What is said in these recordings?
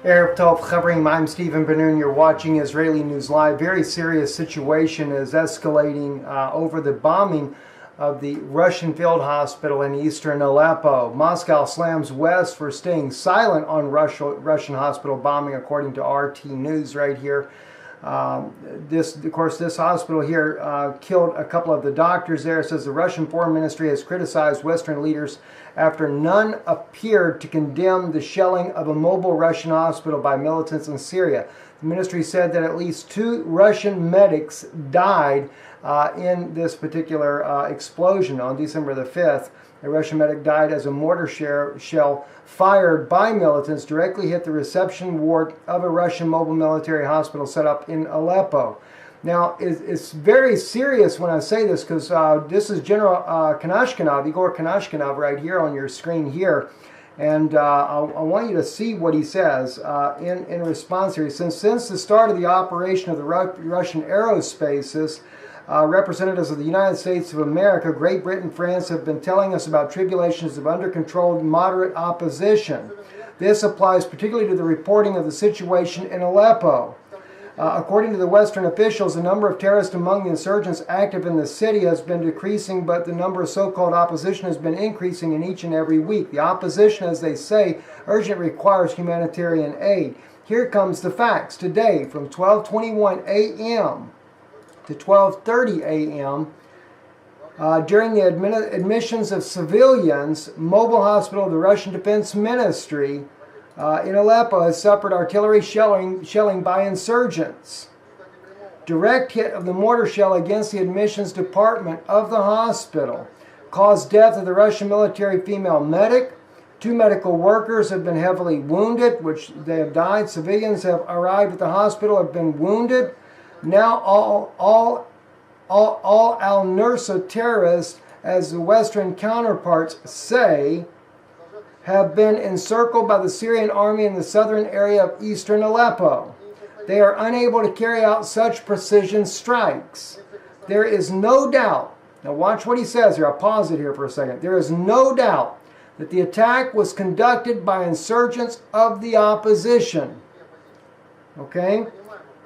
Arab Tov Chavrim, I'm Stephen Ben-Nun. You're watching Israeli News Live. Very serious situation is escalating over the bombing of the Russian field hospital in eastern Aleppo. Moscow slams West for staying silent on Russian hospital bombing, according to RT News right here. This hospital here killed a couple of the doctors there. It says the Russian Foreign Ministry has criticized Western leaders after none appeared to condemn the shelling of a mobile Russian hospital by militants in Syria. The ministry said that at least 2 Russian medics died in this particular explosion on December the 5th. A Russian medic died as a mortar shell fired by militants directly hit the reception ward of a Russian mobile military hospital set up in Aleppo. Now, it's very serious when I say this, because this is General Igor Kanashkinov right here on your screen here. And I want you to see what he says in response here. Since the start of the operation of the Russian aerospaces, representatives of the United States of America, Great Britain, France have been telling us about tribulations of under-controlled moderate opposition. This applies particularly to the reporting of the situation in Aleppo. According to the Western officials, the number of terrorists among the insurgents active in the city has been decreasing, but the number of so-called opposition has been increasing in each and every week. The opposition, as they say, urgently requires humanitarian aid. Here comes the facts. Today, from 12:21 a.m. to 12:30 a.m., during the admissions of civilians, mobile hospital of the Russian Defense Ministry in Aleppo has suffered artillery shelling by insurgents. Direct hit of the mortar shell against the admissions department of the hospital caused death of the Russian military female medic. 2 medical workers have been heavily wounded, which they have died. Civilians have arrived at the hospital, have been wounded. Now all al-Nusra terrorists, as the Western counterparts say, have been encircled by the Syrian army in the southern area of eastern Aleppo. They are unable to carry out such precision strikes. There is no doubt, now watch what he says here, I'll pause it here for a second. There is no doubt that the attack was conducted by insurgents of the opposition. Okay?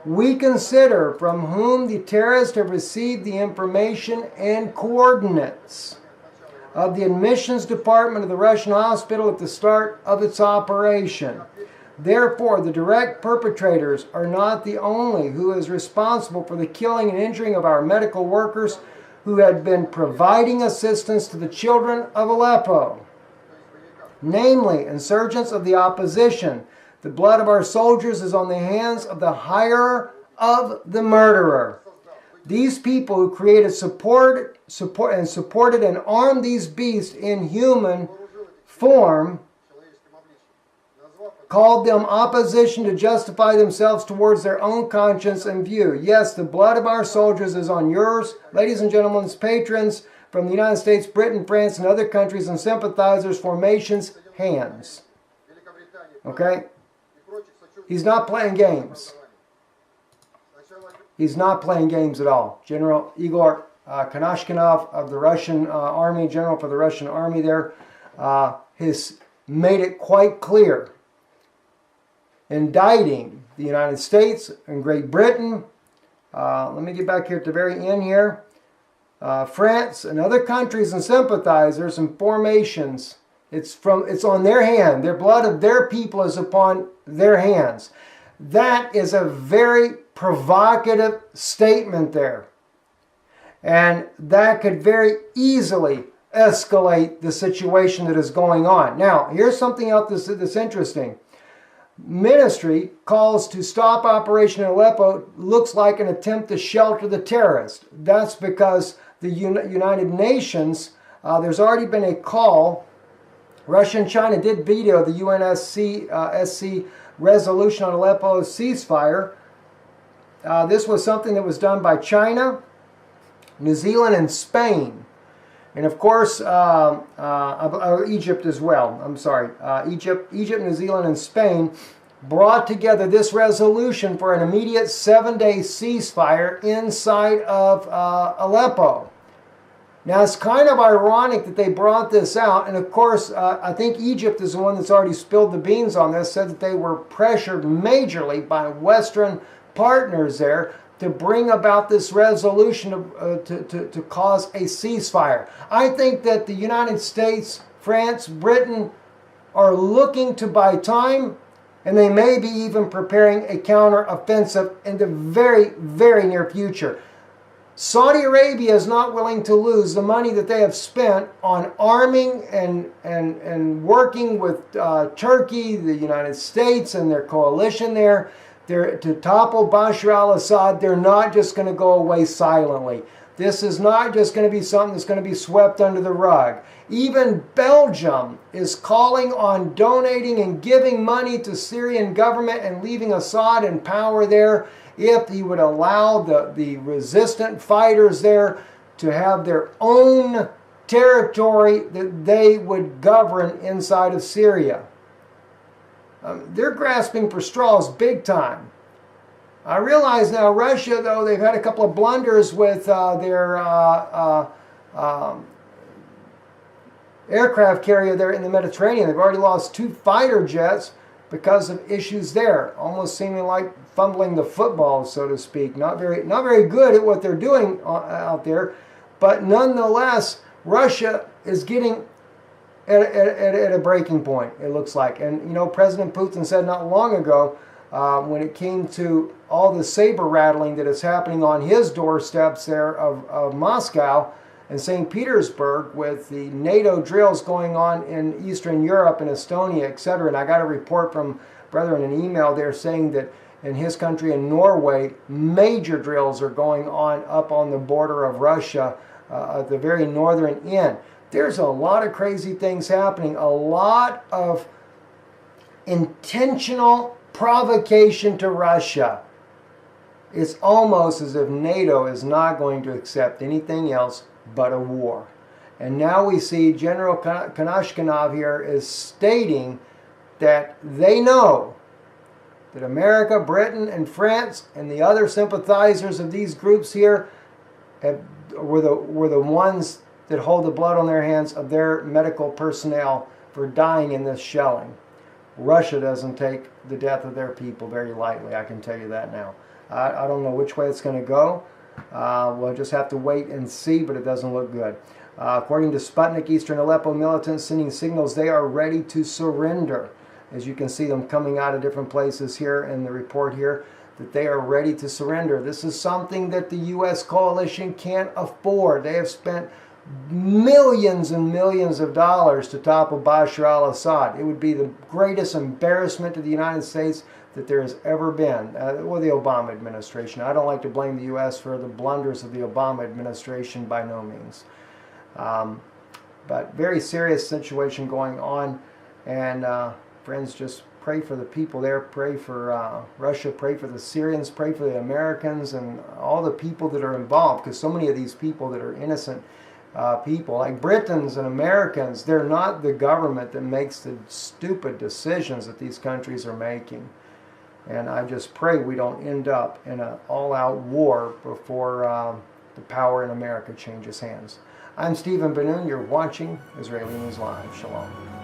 We consider from whom the terrorists have received the information and coordinates of the admissions department of the Russian hospital at the start of its operation. Therefore, the direct perpetrators are not the only who is responsible for the killing and injuring of our medical workers who had been providing assistance to the children of Aleppo, namely insurgents of the opposition. The blood of our soldiers is on the hands of the hirer of the murderer. These people who created, supported and armed these beasts in human form called them opposition to justify themselves towards their own conscience and view. Yes, the blood of our soldiers is on yours, ladies and gentlemen, patrons from the United States, Britain, France, and other countries, and sympathizers, formations, hands. Okay? He's not playing games. He's not playing games at all. General Igor Kanashkinov of the Russian Army, general for the Russian Army there, has made it quite clear, indicting the United States and Great Britain. Let me get back here at the very end here. France and other countries and sympathizers and formations. It's on their hand. Their blood of their people is upon their hands. That is a very provocative statement there. And that could very easily escalate the situation that is going on. Now, here's something else that's interesting. Ministry calls to stop Operation Aleppo looks like an attempt to shelter the terrorists. That's because the United Nations, there's already been a call. Russia and China did veto the UNSC resolution on Aleppo's ceasefire. This was something that was done by China, New Zealand, and Spain. And of course, Egypt as well. I'm sorry. Egypt, New Zealand, and Spain brought together this resolution for an immediate 7-day ceasefire inside of Aleppo. Now, it's kind of ironic that they brought this out, and of course, I think Egypt is the one that's already spilled the beans on this, said that they were pressured majorly by Western partners there to bring about this resolution to cause a ceasefire. I think that the United States, France, Britain are looking to buy time, and they may be even preparing a counter-offensive in the very, very near future. Saudi Arabia is not willing to lose the money that they have spent on arming and working with Turkey, the United States, and their coalition there. To topple Bashar al-Assad. They're not just going to go away silently. This is not just going to be something that's going to be swept under the rug. Even Belgium is calling on donating and giving money to Syrian government and leaving Assad in power there if he would allow the resistant fighters there to have their own territory that they would govern inside of Syria. They're grasping for straws big time. I realize now Russia, though, they've had a couple of blunders with their aircraft carrier there in the Mediterranean. They've already lost 2 fighter jets because of issues there, almost seeming like fumbling the football, so to speak. Not very good at what they're doing out there, but nonetheless, Russia is getting at a breaking point, it looks like. And, you know, President Putin said not long ago, when it came to all the saber rattling that is happening on his doorsteps there of Moscow and St. Petersburg with the NATO drills going on in Eastern Europe and Estonia, etc. And I got a report from brethren in an email there saying that in his country, in Norway, major drills are going on up on the border of Russia at the very northern end. There's a lot of crazy things happening, a lot of intentional provocation to Russia. It's almost as if NATO is not going to accept anything else but a war. And now we see General Konashkinov here is stating that they know that America, Britain, and France, and the other sympathizers of these groups here were the ones that hold the blood on their hands of their medical personnel for dying in this shelling. Russia doesn't take the death of their people very lightly, I can tell you that now. I don't know which way it's going to go. We'll just have to wait and see, but it doesn't look good. According to Sputnik, Eastern Aleppo militants sending signals they are ready to surrender. As you can see them coming out of different places here in the report here, that they are ready to surrender. This is something that the U.S. coalition can't afford. They have spent millions and millions of dollars to topple Bashar al-Assad. It would be the greatest embarrassment to the United States that there has ever been, or the Obama administration. I don't like to blame the U.S. for the blunders of the Obama administration, by no means. But very serious situation going on, and friends, just pray for the people there, pray for Russia, pray for the Syrians, pray for the Americans, and all the people that are involved, because so many of these people that are innocent people, like Britons and Americans, they're not the government that makes the stupid decisions that these countries are making. And I just pray we don't end up in an all-out war before the power in America changes hands. I'm Stephen Benoon. You're watching Israeli News Live. Shalom.